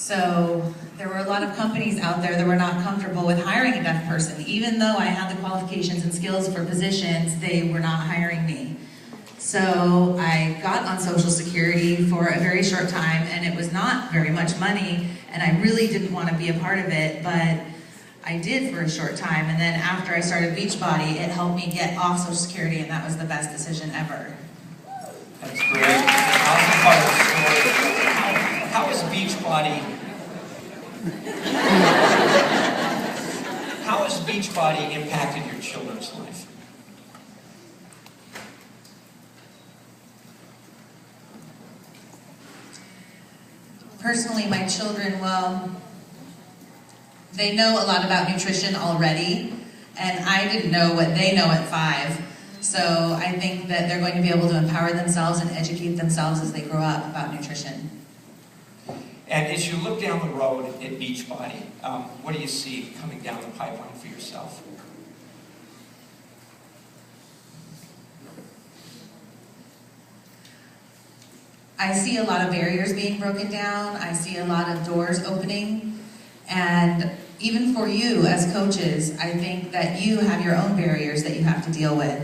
So there were a lot of companies out there that were not comfortable with hiring a deaf person. Even though I had the qualifications and skills for positions, they were not hiring me. So I got on Social Security for a very short time, and it was not very much money, and I really didn't want to be a part of it, but I did for a short time. And then after I started Beachbody, it helped me get off Social Security, and that was the best decision ever. That's great. Awesome part of the story. How has Beachbody impacted your children's life? Personally, my children, well, they know a lot about nutrition already, and I didn't know what they know at 5. So I think that they're going to be able to empower themselves and educate themselves as they grow up about nutrition. And as you look down the road at Beachbody, what do you see coming down the pipeline for yourself? I see a lot of barriers being broken down. I see a lot of doors opening. And even for you as coaches, I think that you have your own barriers that you have to deal with,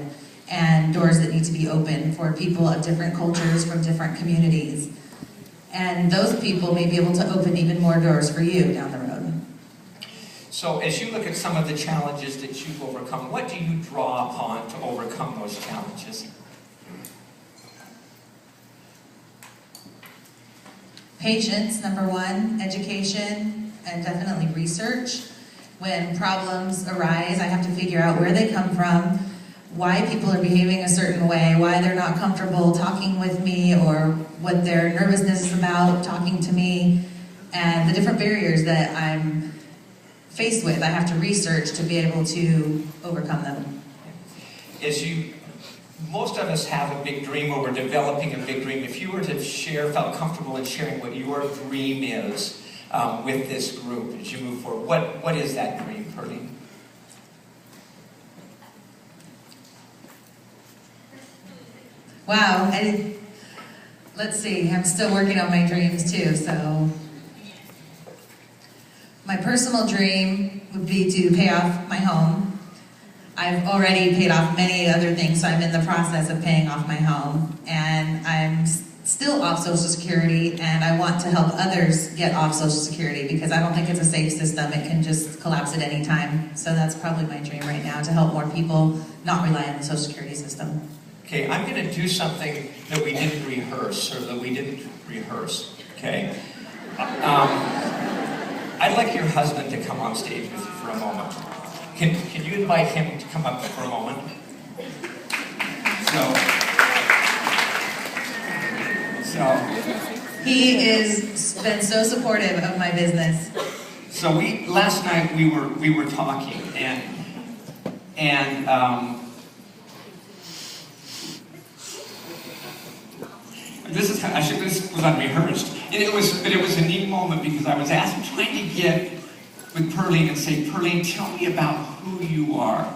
and doors that need to be open for people of different cultures from different communities. And those people may be able to open even more doors for you down the road. So as you look at some of the challenges that you've overcome, what do you draw upon to overcome those challenges? Patience, number one, education, and definitely research. When problems arise, I have to figure out where they come from, why people are behaving a certain way, why they're not comfortable talking with me, or what their nervousness is about talking to me, and the different barriers that I'm faced with. I have to research to be able to overcome them. Most of us have a big dream, or we're developing a big dream. If you were to felt comfortable in sharing what your dream is with this group as you move forward, what is that dream, Pearline? Wow, let's see, I'm still working on my dreams too, so. My personal dream would be to pay off my home. I've already paid off many other things, so I'm in the process of paying off my home. And I'm still off Social Security, and I want to help others get off Social Security because I don't think it's a safe system. It can just collapse at any time. So that's probably my dream right now, to help more people not rely on the Social Security system. Okay, I'm going to do something that we didn't rehearse, okay? I'd like your husband to come on stage with you for a moment. Can you invite him to come up for a moment? So he has been so supportive of my business. So last night we were talking, and this was unrehearsed. And it was a neat moment because I was trying to get with Pearline and say, Pearline, tell me about who you are,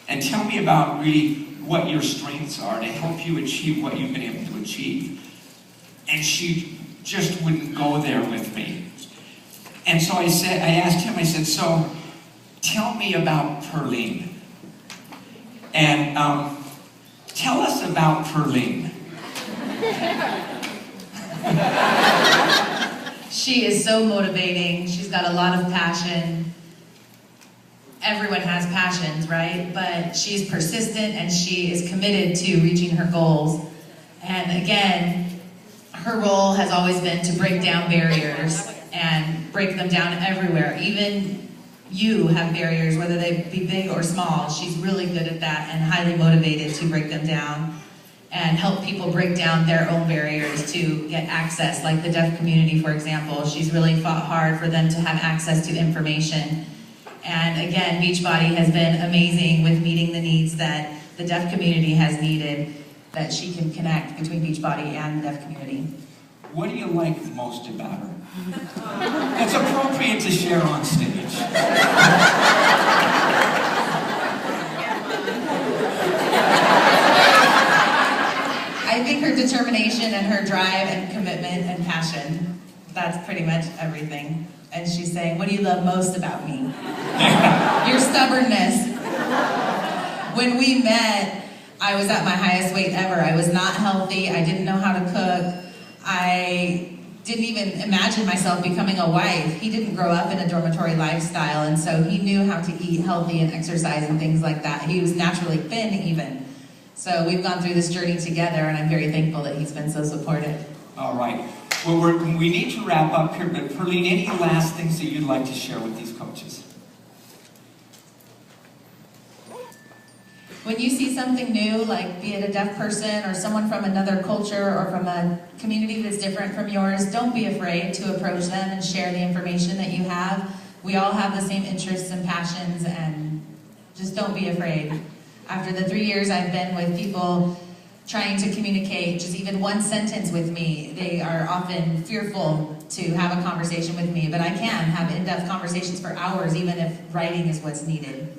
and tell me about really what your strengths are to help you achieve what you've been able to achieve. And she just wouldn't go there with me. And so I asked him, I said, so tell me about Pearline. And tell us about Pearline. She is so motivating. She's got a lot of passion. Everyone has passions, right? But she's persistent and she is committed to reaching her goals. And again, her role has always been to break down barriers and break them down everywhere. Even you have barriers, whether they be big or small. She's really good at that and highly motivated to break them down and help people break down their own barriers to get access, like the deaf community, for example. She's really fought hard for them to have access to information. And again, Beachbody has been amazing with meeting the needs that the deaf community has needed, that she can connect between Beachbody and the deaf community. What do you like most about her? It's appropriate to share on stage. I think her determination and her drive and commitment and passion, that's pretty much everything. And she's saying, what do you love most about me? Your stubbornness. When we met, I was at my highest weight ever. I was not healthy. I didn't know how to cook. I didn't even imagine myself becoming a wife. He didn't grow up in a dormitory lifestyle, and so he knew how to eat healthy and exercise and things like that. He was naturally thin even. So we've gone through this journey together, and I'm very thankful that he's been so supportive. All right. Well, we need to wrap up here, but Perlene, any last things that you'd like to share with these coaches? When you see something new, like be it a deaf person or someone from another culture or from a community that's different from yours, don't be afraid to approach them and share the information that you have. We all have the same interests and passions, and just don't be afraid. After the 3 years I've been with people trying to communicate just even one sentence with me, they are often fearful to have a conversation with me, but I can have in-depth conversations for hours, even if writing is what's needed.